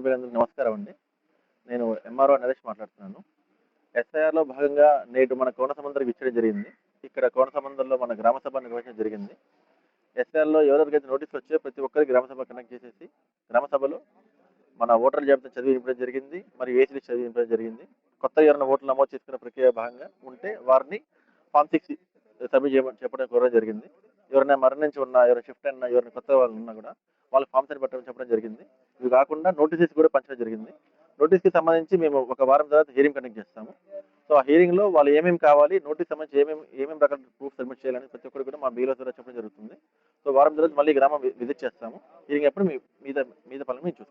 సభ్యులందరికీ నమస్కారం అండి. నేను ఎంఆర్ఓ నరేష్ మాట్లాడుతున్నాను. ఎస్ఐఆర్‌లో భాగంగా నేడు మన కోనసముద్రం విచ్చడం జరిగింది. ఇక్కడ కోనసముద్రంలో మన గ్రామ సభ నిర్వహించడం జరిగింది. ఎస్ఐఆర్‌లో ఎవరెవరికైతే నోటీసులు వచ్చాయో ప్రతి ఒక్కరికి గ్రామ సభ కండక్ట్ చేసేసి, గ్రామ సభలో మన ఓటర్ల జాబితా చదివి వినిపించడం జరిగింది. మరియు ఏసీ లిస్ట్ చదివి వినిపించడం జరిగింది. కొత్తగా ఎవరైనా ఓట్లు నమోదు చేసుకునే ప్రక్రియ భాగంగా ఉంటే వారిని ఫార్మ్ 6 సబ్మిట్ చేయమని చెప్పడం కోరడం జరిగింది. ఎవరైనా మరణించి ఉన్నా, ఎవరైనా షిఫ్ట్ అయినా, ఎవరైనా కొత్త వాళ్ళు ఉన్నా కూడా వాళ్ళకి ఫార్మ్స్ అని పెట్టమని చెప్పడం జరిగింది. ఇవి కాకుండా నోటీసెస్ కూడా పంచడం జరిగింది. నోటీస్‌కి సంబంధించి మేము ఒక వారం తర్వాత హియరింగ్ కండక్ట్ చేస్తాము. సో, ఆ హియరింగ్‌లో వాళ్ళు ఏమేమి కావాలి, నోటీస్ సంబంధించి ఏమేమి రకాల ప్రూఫ్ సబ్మిట్ చేయాలని ప్రతి ఒక్కరికి కూడా మా బీఎల్ఓ ద్వారా చెప్పడం జరుగుతుంది. సో, వారం తర్వాత మళ్ళీ గ్రామం విజిట్ చేస్తాము. హియరింగ్ అప్పుడు మీద మీద పనులు మేము చూసుకుంటాం.